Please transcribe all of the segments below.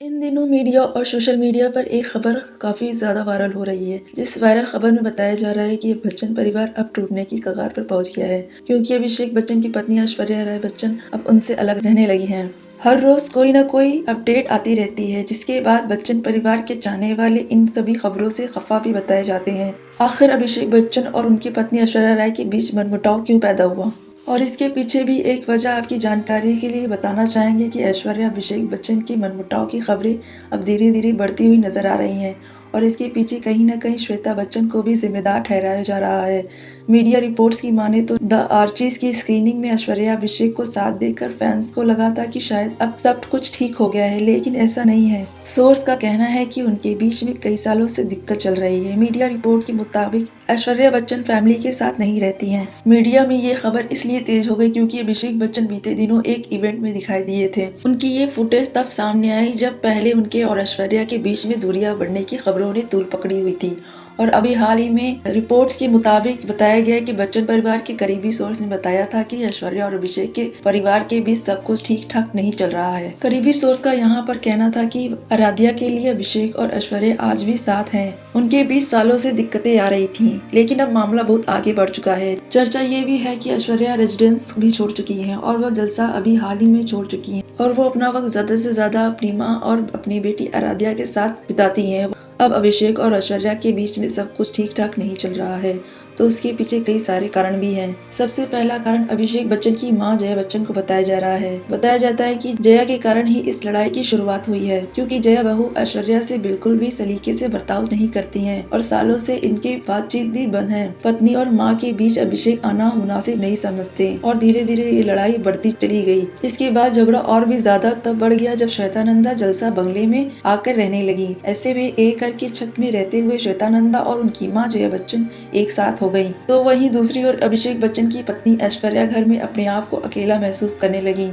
इन दिनों मीडिया और social media पर एक खबर काफ़ी ज़्यादा वायरल हो रही है। जिस वायरल खबर में बताया जा रहा है कि बच्चन परिवार अब टूटने की कगार पर पहुंच गया है, क्योंकि अभिषेक बच्चन की पत्नी ऐश्वर्या राय बच्चन अब उनसे अलग रहने लगी हैं। हर रोज कोई ना कोई अपडेट आती रहती है, जिसके बाद बच्चन परिवार के चाहने वाले इन सभी खबरों से खफा भी बताए जाते हैं। आखिर अभिषेक बच्चन और उनकी पत्नी ऐश्वर्या राय के बीच मनमुटाव क्यों पैदा हुआ, और इसके पीछे भी एक वजह आपकी जानकारी के लिए बताना चाहेंगे कि ऐश्वर्या अभिषेक बच्चन की मनमुटाव की खबरें अब धीरे धीरे बढ़ती हुई नजर आ रही हैं, और इसके पीछे कहीं न कहीं श्वेता बच्चन को भी जिम्मेदार ठहराया जा रहा है। मीडिया रिपोर्ट्स की माने तो द आर्चीज की स्क्रीनिंग में ऐश्वर्या अभिषेक को साथ देकर फैंस को लगा था कि शायद अब सब कुछ ठीक हो गया है, लेकिन ऐसा नहीं है। सोर्स का कहना है कि उनके बीच में कई सालों से दिक्कत चल रही है। मीडिया रिपोर्ट के मुताबिक ऐश्वर्या बच्चन फैमिली के साथ नहीं रहती हैं। मीडिया में ये खबर इसलिए तेज हो गई क्योंकि अभिषेक बच्चन बीते दिनों एक इवेंट में दिखाई दिए थे। उनकी ये फुटेज तब सामने आई जब पहले उनके और ऐश्वर्या के बीच में दूरियां बढ़ने की खबरों ने तूल पकड़ी हुई थी, और अभी हाल ही में रिपोर्ट्स के मुताबिक बताया गया कि बच्चन परिवार के करीबी सोर्स ने बताया था कि ऐश्वर्या और अभिषेक के परिवार के बीच सब कुछ ठीक ठाक नहीं चल रहा है। करीबी सोर्स का यहाँ पर कहना था कि आराध्या के लिए अभिषेक और ऐश्वर्या आज भी साथ हैं। उनके बीच सालों से दिक्कतें आ रही थी, लेकिन अब मामला बहुत आगे बढ़ चुका है। चर्चा ये भी है कि ऐश्वर्या रेजिडेंस भी छोड़ चुकी है, और वह जलसा अभी हाल ही में छोड़ चुकी है, और वो अपना वक्त ज्यादा से ज्यादा अपनी माँ और अपनी बेटी आराध्या के साथ बिताती है। अब अभिषेक और ऐश्वर्या के बीच में सब कुछ ठीक ठाक नहीं चल रहा है, तो उसके पीछे कई सारे कारण भी हैं। सबसे पहला कारण अभिषेक बच्चन की मां जया बच्चन को बताया जा रहा है। बताया जाता है कि जया के कारण ही इस लड़ाई की शुरुआत हुई है, क्योंकि जया बहू ऐश्वर्या से बिल्कुल भी सलीके से बर्ताव नहीं करती हैं, और सालों से इनकी बातचीत भी बंद है। पत्नी और माँ के बीच अभिषेक आना मुनासिब नहीं समझते, और धीरे धीरे ये लड़ाई बढ़ती चली गई। इसके बाद झगड़ा और भी ज्यादा तब बढ़ गया जब श्वेतानंदा जलसा बंगले में आकर रहने लगी। ऐसे में एक घर की छत में रहते हुए श्वेतानंदा और उनकी माँ जया बच्चन एक साथ हो गई। तो वहीं दूसरी ओर अभिषेक बच्चन की पत्नी ऐश्वर्या घर में अपने आप को अकेला महसूस करने लगी,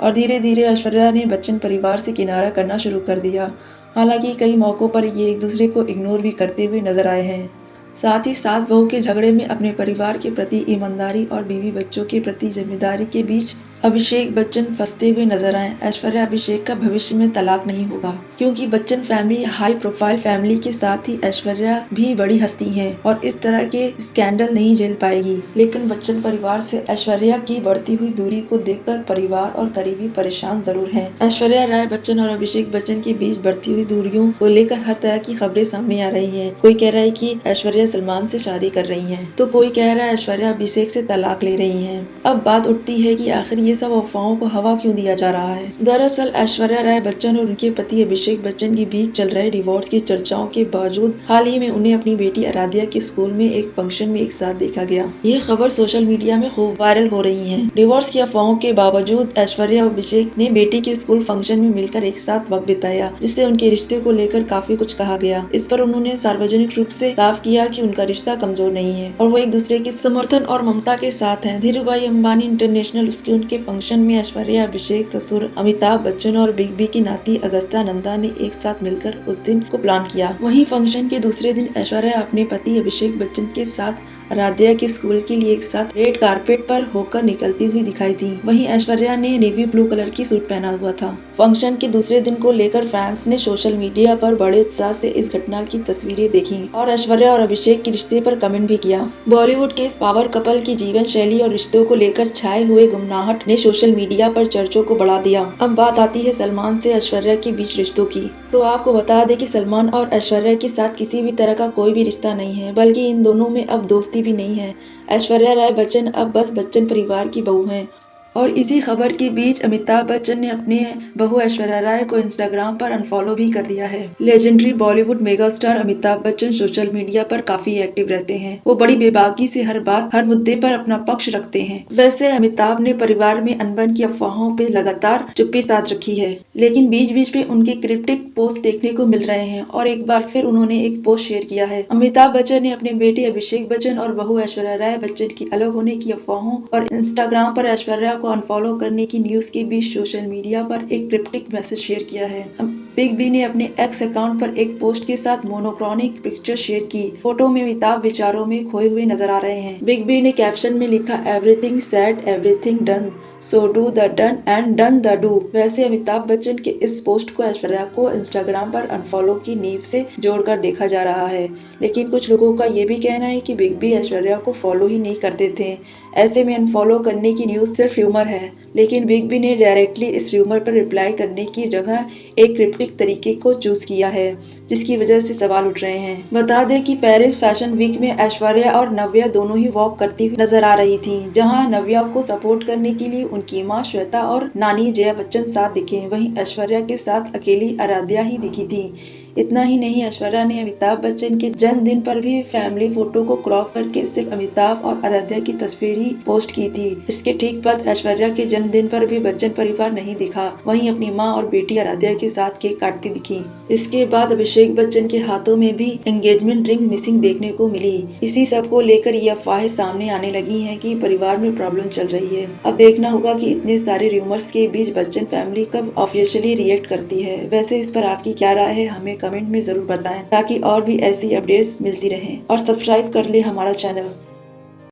और धीरे धीरे ऐश्वर्या ने बच्चन परिवार से किनारा करना शुरू कर दिया। हालांकि कई मौकों पर ये एक दूसरे को इग्नोर भी करते हुए नजर आए हैं। साथ ही सास बहू के झगड़े में अपने परिवार के प्रति ईमानदारी और बीवी बच्चों के प्रति जिम्मेदारी के बीच अभिषेक बच्चन फंसते हुए नजर आए। ऐश्वर्या अभिषेक का भविष्य में तलाक नहीं होगा, क्योंकि Bachchan family high profile family के साथ ही ऐश्वर्या भी बड़ी हस्ती है और इस तरह के स्कैंडल नहीं झेल पाएगी। लेकिन बच्चन परिवार से ऐश्वर्या की बढ़ती हुई दूरी को देखकर परिवार और करीबी परेशान जरूर हैं। ऐश्वर्या राय बच्चन और अभिषेक बच्चन के बीच बढ़ती हुई दूरियों को लेकर हर तरह की खबरें सामने आ रही है। कोई कह रहा है कि ऐश्वर्या सलमान से शादी कर रही हैं, तो कोई कह रहा है ऐश्वर्या अभिषेक से तलाक ले रही हैं। अब बात उठती है कि आखिर ये सब अफवाहों को हवा क्यों दिया जा रहा है। दरअसल ऐश्वर्या राय बच्चन और उनके पति अभिषेक बच्चन के बीच चल रहे डिवोर्स की चर्चाओं के बावजूद हाल ही में उन्हें अपनी बेटी आराध्या के स्कूल में एक फंक्शन में एक साथ देखा गया। ये खबर सोशल मीडिया में खूब वायरल हो रही है। डिवोर्स की अफवाहों के बावजूद ऐश्वर्या और अभिषेक ने बेटी के स्कूल फंक्शन में मिलकर एक साथ वक्त बिताया, जिससे उनके रिश्ते को लेकर काफी कुछ कहा गया। इस पर उन्होंने सार्वजनिक रूप से साफ किया कि उनका रिश्ता कमजोर नहीं है और वो एक दूसरे के समर्थन और ममता के साथ हैं। धीरूभाई अंबानी इंटरनेशनल स्कूल के फंक्शन में ऐश्वर्या, अभिषेक, ससुर अमिताभ बच्चन और बिग बी की नाती अगस्ता नंदा ने एक साथ मिलकर उस दिन को प्लान किया। वहीं फंक्शन के दूसरे दिन ऐश्वर्या अपने पति अभिषेक बच्चन के साथ आराध्या के स्कूल के लिए एक साथ रेड कारपेट पर होकर निकलती हुई दिखाई दी। वहीं ऐश्वर्या ने नेवी ब्लू कलर की सूट पहना हुआ था। फंक्शन के दूसरे दिन को लेकर फैंस ने सोशल मीडिया पर बड़े उत्साह से इस घटना की तस्वीरें देखी और ऐश्वर्या और अभिषेक के रिश्ते पर कमेंट भी किया। बॉलीवुड के इस पावर कपल की जीवन शैली और रिश्तों को लेकर छाए हुए गुमनाहट ने सोशल मीडिया पर चर्चों को बढ़ा दिया। अब बात आती है सलमान से ऐश्वर्या के बीच रिश्तों की। तो आपको बता दें कि सलमान और ऐश्वर्या के साथ किसी भी तरह का कोई भी रिश्ता नहीं है, बल्कि इन दोनों में अब दोस्ती भी नहीं है। ऐश्वर्या राय बच्चन अब बस बच्चन परिवार की बहू हैं। और इसी खबर के बीच अमिताभ बच्चन ने अपने बहू ऐश्वर्या राय को इंस्टाग्राम पर अनफॉलो भी कर दिया है। Legendary Bollywood mega star Amitabh Bachchan social media पर काफी एक्टिव रहते हैं। वो बड़ी बेबाकी से हर मुद्दे पर अपना पक्ष रखते हैं। वैसे अमिताभ ने परिवार में अनबन की अफवाहों पे लगातार चुप्पी साध रखी है, लेकिन बीच बीच में उनके क्रिप्टिक पोस्ट देखने को मिल रहे हैं और एक बार फिर उन्होंने एक पोस्ट शेयर किया है। अमिताभ बच्चन ने अपने बेटे अभिषेक बच्चन और बहू ऐश्वर्या राय बच्चन की अलग होने की अफवाहों और इंस्टाग्राम पर ऐश्वर्या को अनफॉलो करने की न्यूज के बीच सोशल मीडिया पर एक क्रिप्टिक मैसेज शेयर किया है। बिग बी ने अपने एक्स अकाउंट पर एक पोस्ट के साथ मोनोक्रॉनिक पिक्चर शेयर की। फोटो में अमिताभ विचारों में खोए हुए नजर आ रहे हैं। बिग बी ने कैप्शन में लिखा, everything said everything done, so do the done and done the do. वैसे अमिताभ बच्चन के इस पोस्ट को ऐश्वर्या को इंस्टाग्राम पर अनफॉलो की नींव से जोड़कर देखा जा रहा है, लेकिन कुछ लोगों का ये भी कहना है कि बिग बी ऐश्वर्या को फॉलो ही नहीं करते थे। ऐसे में अनफॉलो करने की न्यूज सिर्फ र्यूमर है, लेकिन बिग बी ने डायरेक्टली इस र्यूमर पर रिप्लाई करने की जगह एक क्रिप्टिक तरीके को चूज किया है, जिसकी वजह से सवाल उठ रहे हैं। बता दें कि पेरिस फैशन वीक में ऐश्वर्या और नव्या दोनों ही वॉक करती हुई नजर आ रही थी, जहां नव्या को सपोर्ट करने के लिए उनकी मां श्वेता और नानी जया बच्चन साथ दिखे, वहीं ऐश्वर्या के साथ अकेली आराध्या ही दिखी थी। इतना ही नहीं, ऐश्वर्या ने अमिताभ बच्चन के जन्मदिन पर भी फैमिली फोटो को क्रॉप करके सिर्फ अमिताभ और आराध्या की तस्वीर ही पोस्ट की थी। इसके ठीक बाद ऐश्वर्या के जन्मदिन पर भी बच्चन परिवार नहीं दिखा, वहीं अपनी मां और बेटी आराध्या के साथ केक काटती दिखी। इसके बाद अभिषेक बच्चन के हाथों में भी एंगेजमेंट रिंग मिसिंग देखने को मिली। इसी सब को लेकर ये अफवाहें सामने आने लगी हैं कि परिवार में प्रॉब्लम चल रही है। अब देखना होगा कि इतने सारे र्यूमर्स के बीच बच्चन फैमिली कब ऑफिशियली रिएक्ट करती है। वैसे इस पर आपकी क्या राय है, हमें कमेंट में जरूर बताएं, ताकि और भी ऐसी अपडेट्स मिलती रहें। और सब्सक्राइब कर ले हमारा चैनल।